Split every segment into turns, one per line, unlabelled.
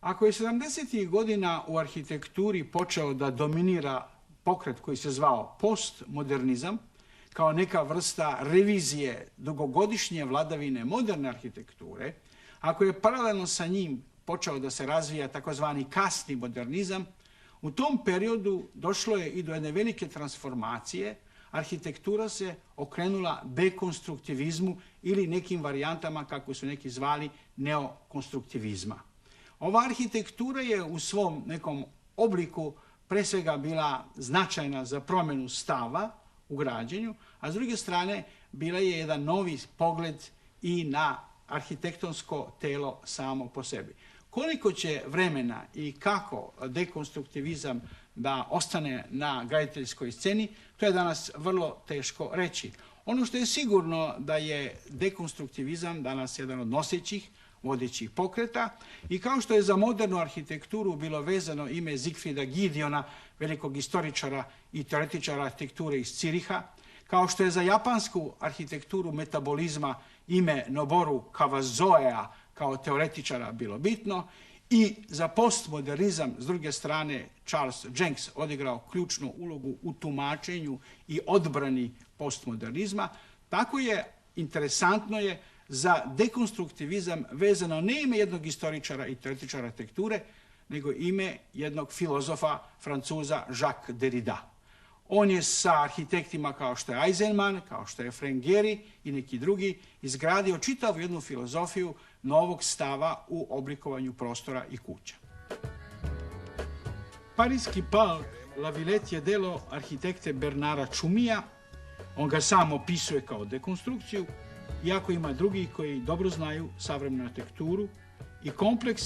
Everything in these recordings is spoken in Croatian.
Ako je 70. godina u arhitekturi počeo da dominira pokret koji se zvao postmodernizam, kao neka vrsta revizije dugogodišnje vladavine moderne arhitekture, ako je paralelno sa njim počeo da se razvija takozvani kasni modernizam, u tom periodu došlo je i do jedne velike transformacije. Arhitektura se okrenula dekonstruktivizmu ili nekim varijantama, kako su neki zvali, neokonstruktivizma. Ova arhitektura je u svom nekom obliku pre svega bila značajna za promjenu stava u građenju, a s druge strane bila je jedan novi pogled i na arhitektonsko telo samo po sebi. Koliko će vremena i kako dekonstruktivizam da ostane na graditeljskoj sceni, to je danas vrlo teško reći. Ono što je sigurno da je dekonstruktivizam danas jedan od nosećih, vodećih pokreta i kao što je za modernu arhitekturu bilo vezano ime Siegfrieda Giediona, velikog istoričara i teoretičara arhitekture iz Ciriha, kao što je za japansku arhitekturu metabolizma ime Noboru Kawazoea kao teoretičara bilo bitno i za postmodernizam s druge strane Charles Jencks odigrao ključnu ulogu u tumačenju i odbrani postmodernizma, tako je interesantno je za dekonstruktivizam vezano ne ime jednog istoričara i teoretičara arhitekture, nego ime jednog filozofa Francuza Jacques Derrida. On je sa arhitektima kao što je Eisenman, kao što je Frank Gehry i neki drugi izgradio čitavu jednu filozofiju novog stava u oblikovanju prostora i kuća. Parijski park La Villette je delo arhitekte Bernarda Tschumija. On ga sam opisuje kao dekonstrukciju, iako ima drugi koji dobro znaju savremenu arhitekturu i kompleks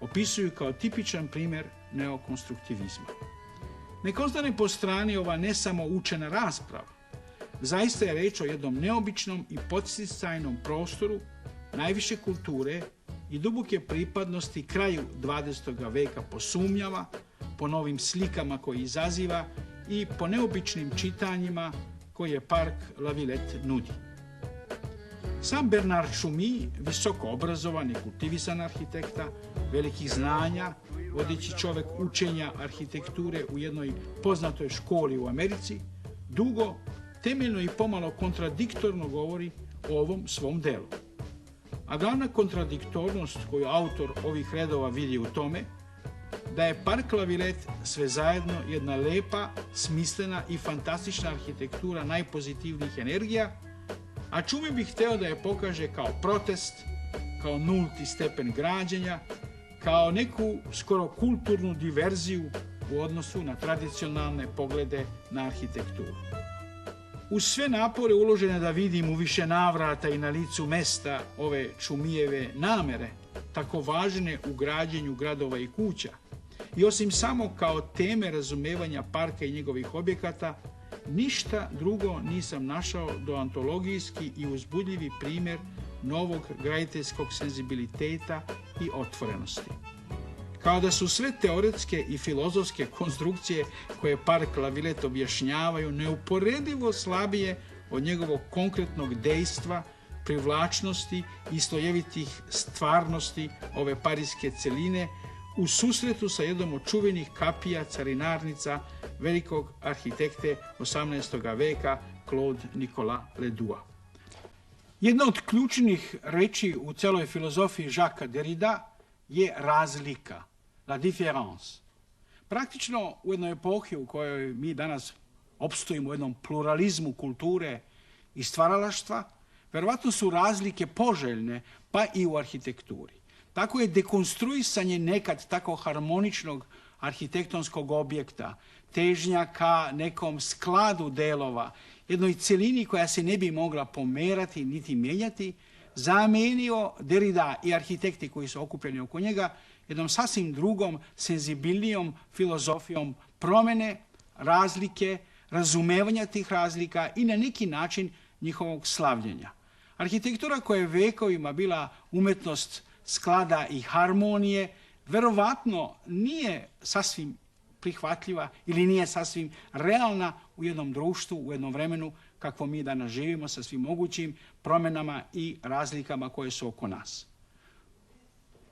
opisuju kao tipičan primjer neokonstruktivizma. Nek ostane po strani ova ne samo učena rasprava. Zaista je reč o jednom neobičnom i podsticajnom prostoru najviše kulture i duboke pripadnosti kraju 20. veka po sumnjama, po novim slikama koje izaziva i po neobičnim čitanjima koje park La Villette nudi. Sam Bernard Tschumi, visoko obrazovan i kultivisan arhitekta, velikih znanja, vodeći čovjek učenja arhitekture u jednoj poznatoj školi u Americi, dugo, temeljno i pomalo kontradiktorno govori o ovom svom delu. A glavna kontradiktornost koju autor ovih redova vidi u tome, da je park La Villette sve zajedno jedna lepa, smislena i fantastična arhitektura najpozitivnijih energija, a Tschumi bi hteo da je pokaže kao protest, kao nulti stepen građenja, kao neku skoro kulturnu diverziju u odnosu na tradicionalne poglede na arhitekturu. Uz sve napore uložene da vidim u više navrata i na licu mesta ove Tschumijeve namere, tako važne u građenju gradova i kuća, i osim samo kao teme razumevanja parka i njegovih objekata, ništa drugo nisam našao do antologijski i uzbudljivi primjer novog graditeljskog senzibiliteta i otvorenosti. Kao da su sve teoretske i filozofske konstrukcije koje park La Villette objašnjavaju neuporedivo slabije od njegovog konkretnog dejstva, privlačnosti i slojevitih stvarnosti ove parijske celine u susretu sa jednom od čuvenih kapija carinarnica velikog arhitekte 18. veka Claude Nicolas Ledoux. Jedna od ključnih reči u celoj filozofiji Jacquesa Derrida je razlika, la différence. Praktično u jednoj epohi u kojoj mi danas opstojimo u jednom pluralizmu kulture i stvaralaštva, verovatno su razlike poželjne, pa i u arhitekturi. Tako je dekonstruisanje nekad tako harmoničnog arhitektonskog objekta, težnja ka nekom skladu delova, jednoj celini koja se ne bi mogla pomerati niti mijenjati, zamenio Derrida i arhitekti koji su okupljeni oko njega jednom sasvim drugom, senzibilnijom filozofijom promjene, razlike, razumevanja tih razlika i na neki način njihovog slavljenja. Arhitektura koja je vekovima bila umetnost sklada i harmonije, verovatno nije sasvim prihvatljiva ili nije sasvim realna u jednom društvu, u jednom vremenu kakvo mi danas živimo sa svim mogućim promjenama i razlikama koje su oko nas.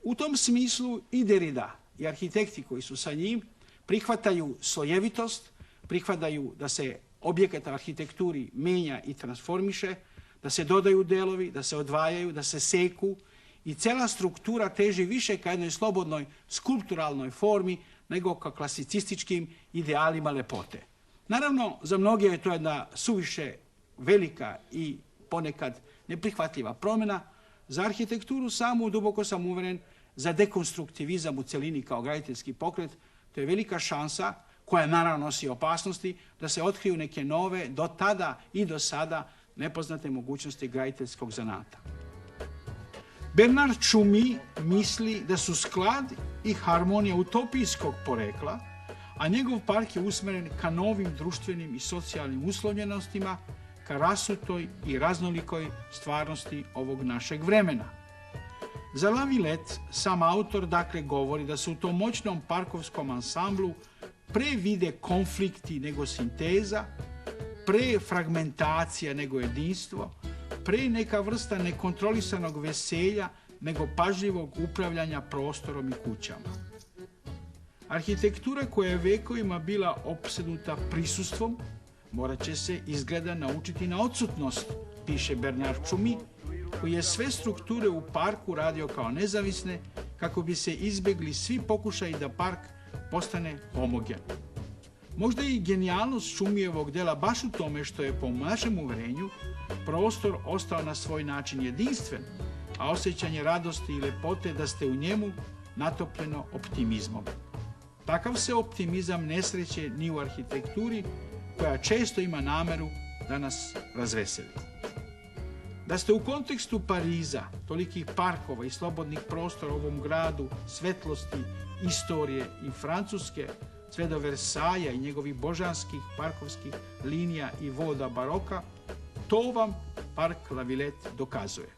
U tom smislu i Derrida i arhitekti koji su sa njim prihvataju slojevitost, prihvataju da se objekat arhitekturi menja i transformiše, da se dodaju delovi, da se odvajaju, da se seku i cela struktura teži više ka jednoj slobodnoj skulpturalnoj formi nego ka klasicističkim idealima lepote. Naravno, za mnoge je to jedna suviše velika i ponekad neprihvatljiva promjena. Za arhitekturu samu duboko sam uveren, za dekonstruktivizam u celini kao graditeljski pokret, to je velika šansa koja naravno nosi opasnosti da se otkriju neke nove, do tada i do sada nepoznate mogućnosti graditeljskog zanata. Bernard Tschumi misli da su sklad i harmonija utopijskog porekla, a njegov park je usmeren ka novim društvenim i socijalnim uslovljenostima, ka rasutoj i raznolikoj stvarnosti ovog našeg vremena. Za La Villette sam autor dakle govori da su u tom moćnom parkovskom ansamblu pre vide konflikti nego sinteza, pre fragmentacija nego jedinstvo, pre neka vrsta nekontrolisanog veselja nego pažljivog upravljanja prostorom i kućama. Arhitektura koja je vekovima bila opsednuta prisustvom, morat će se izgleda naučiti na odsutnost, piše Bernard Tschumi, koji je sve strukture u parku radio kao nezavisne kako bi se izbjegli svi pokušaji da park postane homogen. Možda i genijalnost Tschumijevog dela baš u tome što je po našem uverenju prostor ostao na svoj način jedinstven, a osjećanje radosti i lepote da ste u njemu natopljeno optimizmom. Takav se optimizam ne sreće ni u arhitekturi koja često ima nameru da nas razveseli. Da ste u kontekstu Pariza, tolikih parkova i slobodnih prostora u ovom gradu, svetlosti, istorije i Francuske, sve do Versaja i njegovih božanskih parkovskih linija i voda baroka, to vam park La Villette dokazuje.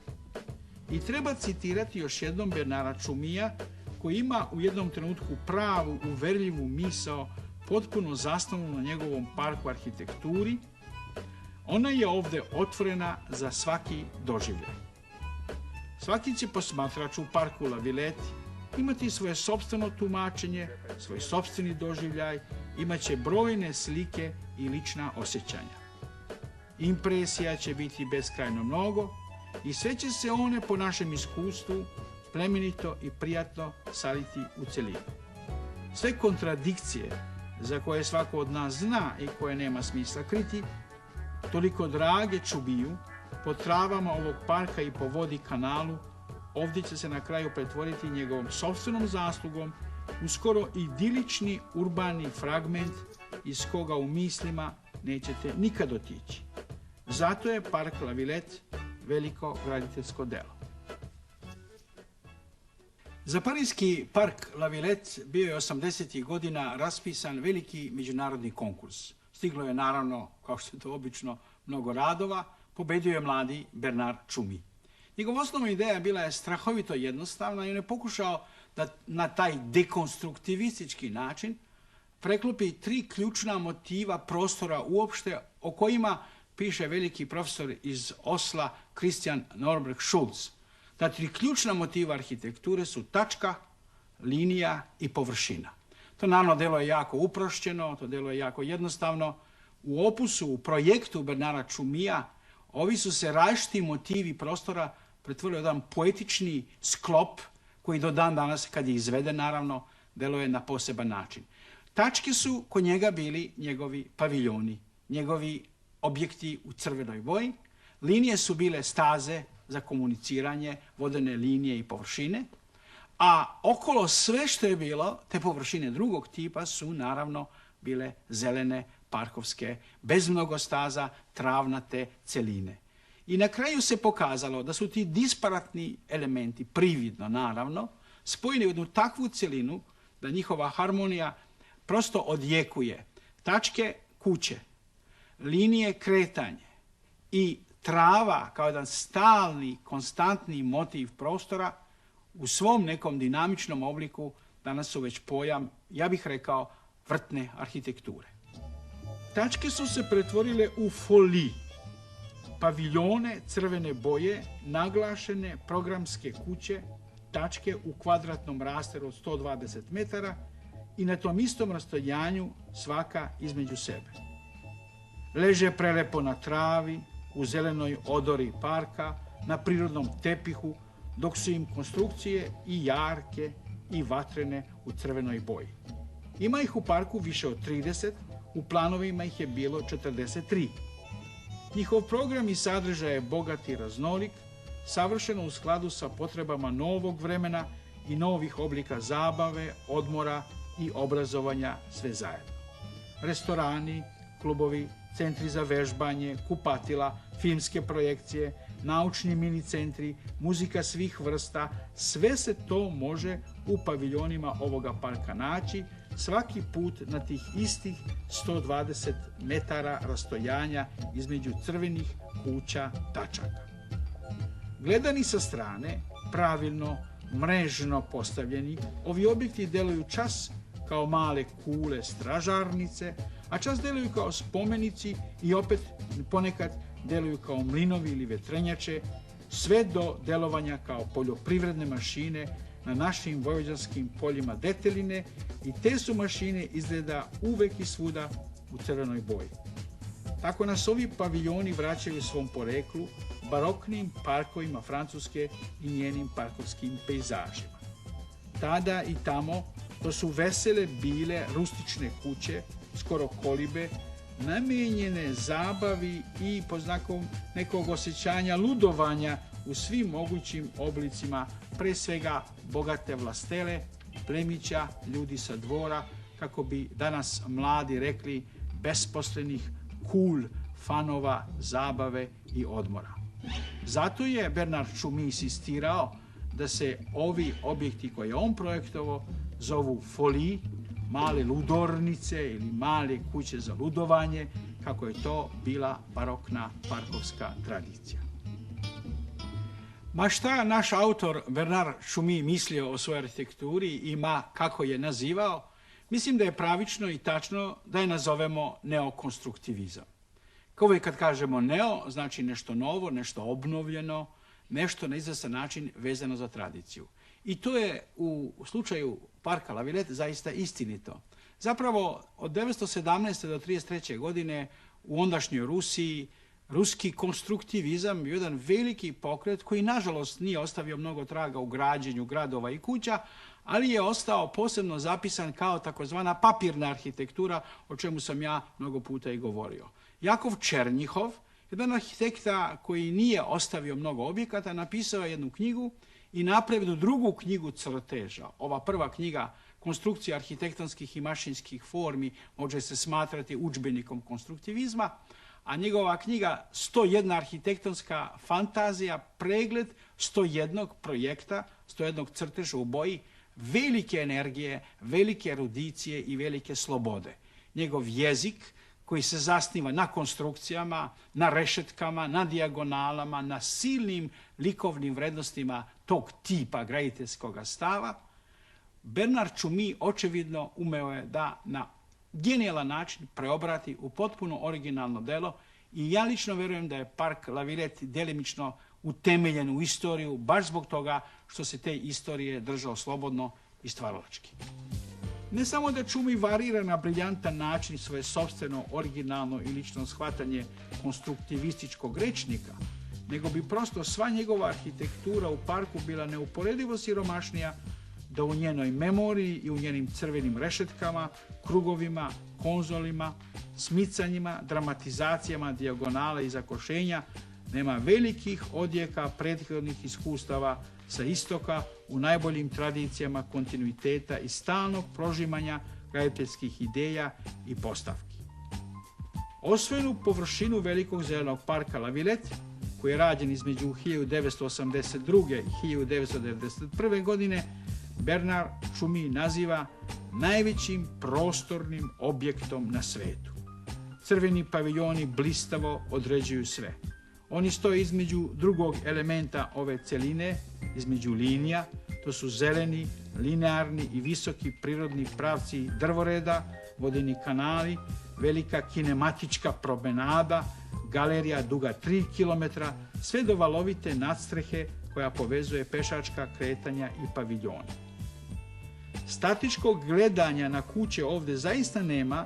I treba citirati još jednom Bernarda Tschumija, koji ima u jednom trenutku pravu, uverljivu misao, potpuno zasnovanu na njegovom parku arhitekturi. Ona je ovdje otvorena za svaki doživljaj. Svaki će posmatrač u parku La Villette imati svoje sopstveno tumačenje, svoj sopstveni doživljaj, imat će brojne slike i lična osjećanja. Impresija će biti beskrajno mnogo i sve će se one po našem iskustvu plemenito i prijatno saliti u celini. Sve kontradikcije za koje svako od nas zna i koje nema smisla kriti, toliko drage Tschumiju, po travama ovog parka i po vodi kanalu, ovdje će se na kraju pretvoriti njegovom sopstvenom zaslugom u skoro idilični urbani fragment iz koga u mislima nećete nikad otići. Zato je park La Villette veliko graditeljsko delo. Za parijski park La Villette bio je 80. godina raspisan veliki međunarodni konkurs. Stiglo je naravno, kao što je to obično, mnogo radova, pobedio je mladi Bernard Tschumi. Njegova osnovna ideja bila je strahovito jednostavna i on je pokušao da na taj dekonstruktivistički način preklopi tri ključna motiva prostora uopšte o kojima piše veliki profesor iz Osla Christian Norberg Schulz. Ta tri ključna motiva arhitekture su tačka, linija i površina. To naravno delo je jako uprošćeno, to delo je jako jednostavno. U opusu, u projektu Bernarda Tschumija, ovi su se različiti motivi prostora pretvorili u jedan poetični sklop koji do dan danas, kad je izveden naravno, deluje na poseban način. Tačke su kod njega bili njegovi paviljoni, njegovi objekti u crvenoj boji. Linije su bile staze za komuniciranje, vodene linije i površine, a okolo sve što je bilo, te površine drugog tipa su naravno bile zelene, parkovske, bez mnogo staza, travnate celine. I na kraju se pokazalo da su ti disparatni elementi, prividno naravno, spojeni u jednu takvu celinu da njihova harmonija prosto odjekuje. Tačke kuće, linije kretanje i trava kao jedan stalni, konstantni motiv prostora u svom nekom dinamičnom obliku danas su već pojam, ja bih rekao, vrtne arhitekture. Tačke su se pretvorile u foliji, paviljone crvene boje, naglašene programske kuće, tačke u kvadratnom rasteru od 120 metara i na tom istom rastojanju svaka između sebe. Leže prelepo na travi, u zelenoj odori parka, na prirodnom tepihu, dok su im konstrukcije i jarke i vatrene u crvenoj boji. Ima ih u parku više od 30, u planovima ih je bilo 43. Njihov program i sadržaj je bogat i raznolik, savršeno u skladu sa potrebama novog vremena i novih oblika zabave, odmora i obrazovanja sve zajedno. Restorani, klubovi, centri za vežbanje, kupatila, filmske projekcije, naučni mini centri, muzika svih vrsta, sve se to može u paviljonima ovoga parka naći, svaki put na tih istih 120 metara rastojanja između crvenih kuća tačaka. Gledani sa strane, pravilno, mrežno postavljeni, ovi objekti deluju čas kao male kule stražarnice, a čas deluju kao spomenici i opet ponekad deluju kao mlinovi ili vetrenjače, sve do delovanja kao poljoprivredne mašine na našim vojvođanskim poljima deteline i te su mašine izgleda uvek i svuda u crvenoj boji. Tako nas ovi paviljoni vraćaju svom poreklu, baroknim parkovima Francuske i njenim parkovskim pejzažima. Tada i tamo to su vesele bile rustične kuće, skoro kolibe, namijenjene zabavi i po znakom nekog osjećanja ludovanja u svim mogućim oblicima, pre svega bogate vlastele, plemića, ljudi sa dvora, kako bi danas mladi rekli, besposlenih cool fanova zabave i odmora. Zato je Bernard Tschumi insistirao da se ovi objekti koje je on projektovao zovu folie, male ludornice ili male kuće za ludovanje, kako je to bila barokna parkovska tradicija. Ma šta naš autor Bernard Tschumi mislio o svojoj arhitekturi i kako je nazivao, mislim da je pravično i tačno da je nazovemo neokonstruktivizam. Kao uvijek kad kažemo neo, znači nešto novo, nešto obnovljeno, nešto na izvestan način vezano za tradiciju. I to je u slučaju parka La Villette zaista istinito. Zapravo od 1917. do 1933. godine u ondašnjoj Rusiji ruski konstruktivizam je jedan veliki pokret koji nažalost nije ostavio mnogo traga u građenju gradova i kuća, ali je ostao posebno zapisan kao takozvana papirna arhitektura, o čemu sam ja mnogo puta i govorio. Jakov Černjihov, jedan arhitekta koji nije ostavio mnogo objekata, napisao je jednu knjigu i napravio drugu knjigu crteža. Ova prva knjiga, Konstrukcija arhitektonskih i mašinskih formi, može se smatrati udžbenikom konstruktivizma, a njegova knjiga 101 arhitektonska fantazija, pregled 101 projekta, 101 crteža u boji, velike energije, velike erudicije i velike slobode. Njegov jezik koji se zasniva na konstrukcijama, na rešetkama, na dijagonalama, na silnim likovnim vrednostima tog tipa graditeljskog stava, Bernard Tschumi očevidno umeo je da na genijalan način preobrati u potpuno originalno delo i ja lično vjerujem da je park La Villette delimično utemeljen u istoriju, baš zbog toga što se te istorije držao slobodno i stvaralački. Ne samo da Tschumi varira na briljantan način svoje sopstveno, originalno i lično shvatanje konstruktivističkog rečnika, nego bi prosto sva njegova arhitektura u parku bila neuporedivo siromašnija da u njenoj memoriji i u njenim crvenim rešetkama, krugovima, konzolima, smicanjima, dramatizacijama, dijagonala i zakošenja nema velikih odjeka prethodnih iskustava sa istoka u najboljim tradicijama kontinuiteta i stalnog prožimanja graditeljskih ideja i postavki. Osvojenu površinu velikog zelenog parka La Villette, koji je rađen između 1982. i 1991. godine, Bernard Tschumi naziva najvećim prostornim objektom na svetu. Crveni paviljoni blistavo određuju sve. Oni stoje između drugog elementa ove celine, između linija, to su zeleni, linearni i visoki prirodni pravci drvoreda, vodeni kanali, velika kinematička promenada, galerija duga 3 km, sve do valovite nadstrehe koja povezuje pešačka kretanja i paviljone. Statičkog gledanja na kuće ovdje zaista nema,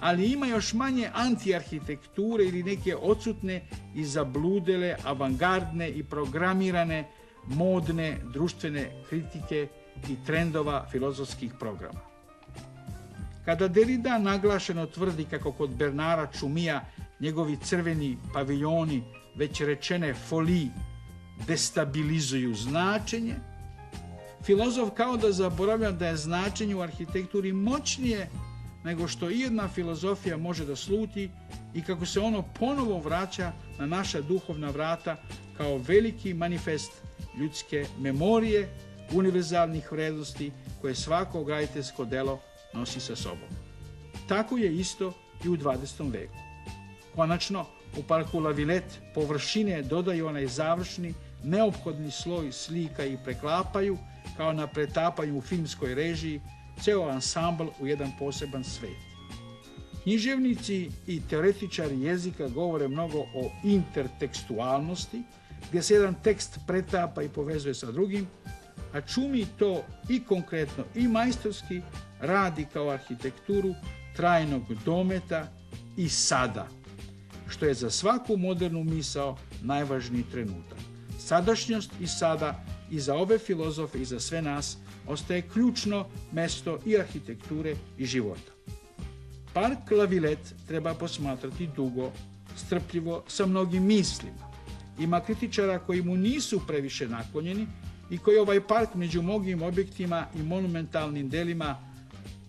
ali ima još manje antiarhitekture ili neke odsutne i zabludele, avangardne i programirane modne društvene kritike i trendova filozofskih programa. Kada Derrida naglašeno tvrdi kako kod Bernara Čumija njegovi crveni paviljoni, već rečene foliji, destabilizuju značenje, filozof kao da zaboravlja da je značenje u arhitekturi moćnije nego što ijedna filozofija može da sluti i kako se ono ponovo vraća na naša duhovna vrata kao veliki manifest ljudske memorije, univerzalnih vrednosti koje svako graditeljsko delo nosi sa sobom. Tako je isto i u 20. veku. Konačno, u parku La Villette površine dodaju onaj završni, neophodni sloj slika i preklapaju, kao na pretapanju u filmskoj režiji, ceo ansambl u jedan poseban svet. Književnici i teoretičari jezika govore mnogo o intertekstualnosti, gdje se jedan tekst pretapa i povezuje sa drugim, a Čumi to i konkretno i majstorski radi kao arhitekturu trajnog dometa i sada, što je za svaku modernu misao najvažniji trenutak. Sadašnjost i sada i za ove filozofe i za sve nas ostaje ključno mesto i arhitekture i života. Park La Villette treba posmatrati dugo, strpljivo, sa mnogim mislima. Ima kritičara koji mu nisu previše naklonjeni i koji ovaj park među mnogim objektima i monumentalnim delima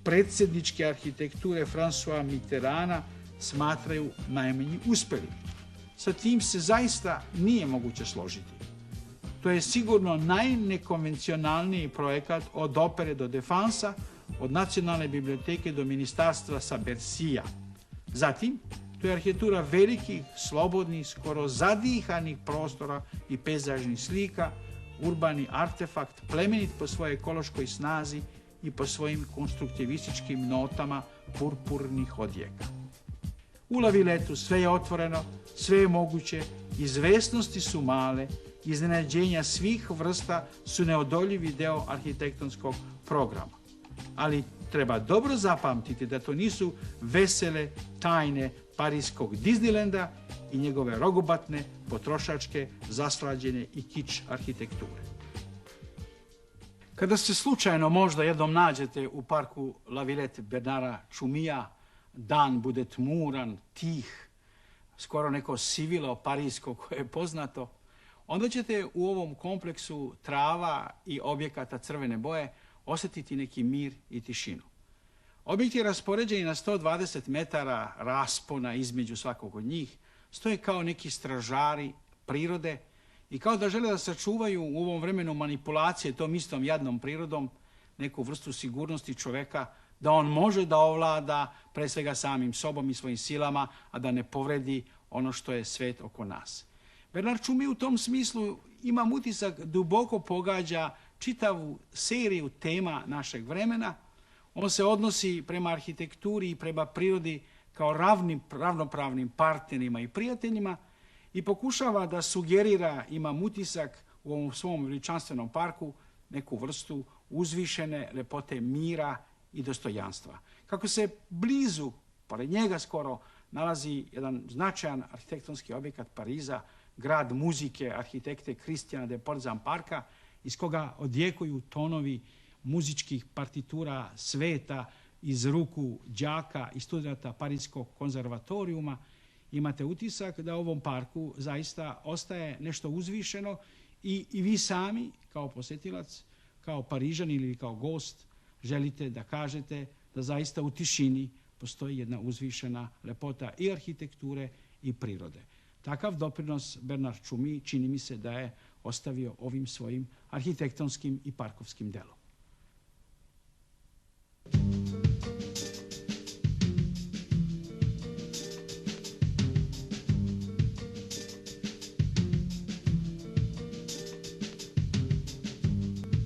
predsjedničke arhitekture François Mitterranda smatraju najmanji uspeli. Sa tim se zaista nije moguće složiti. To je sigurno najnekonvencionalniji projekat od opere do Defansa, od nacionalne biblioteke do ministarstva sa Bersija. Zatim, to je arhitektura velikih, slobodnih, skoro zadihanih prostora i pejzažnih slika, urbani artefakt, plemenit po svojoj ekološkoj snazi i po svojim konstruktivističkim notama purpurnih odjeka. U La Villettu sve je otvoreno, sve je moguće, izvesnosti su male, iznenađenja svih vrsta su neodoljivi deo arhitektonskog programa. Ali treba dobro zapamtiti da to nisu vesele tajne parijskog Disneylanda i njegove rogobatne, potrošačke, zaslađene i kič arhitekture. Kada se slučajno možda jednom nađete u parku La Villette Bernara Čumija, dan bude tmuran, tih, skoro neko sivilo parijsko koje je poznato, onda ćete u ovom kompleksu trava i objekata crvene boje osjetiti neki mir i tišinu. Objekti raspoređeni na 120 metara raspona između svakog od njih stoje kao neki stražari prirode i kao da žele da sačuvaju u ovom vremenu manipulacije tom istom jadnom prirodom neku vrstu sigurnosti čoveka da on može da ovlada pre svega samim sobom i svojim silama, a da ne povredi ono što je svet oko nas. Bernard Čumi u tom smislu imam utisak duboko pogađa čitavu seriju tema našeg vremena. On se odnosi prema arhitekturi i prema prirodi kao ravnopravnim partnerima i prijateljima i pokušava da sugerira, imam utisak u ovom svom veličanstvenom parku, neku vrstu uzvišene lepote mira i dostojanstva. Kako se blizu, pored njega skoro, nalazi jedan značajan arhitektonski objekat Pariza, grad muzike arhitekte Christiana de Port-Zamparka, iz koga odjekuju tonovi muzičkih partitura sveta iz ruku đaka i studenta Parijskog konzervatorijuma, imate utisak da u ovom parku zaista ostaje nešto uzvišeno i vi sami kao posjetilac, kao Parižanin ili kao gost želite da kažete da zaista u tišini postoji jedna uzvišena lepota i arhitekture i prirode. Takav doprinos Bernard Čumi čini mi se da je ostavio ovim svojim arhitektonskim i parkovskim delom.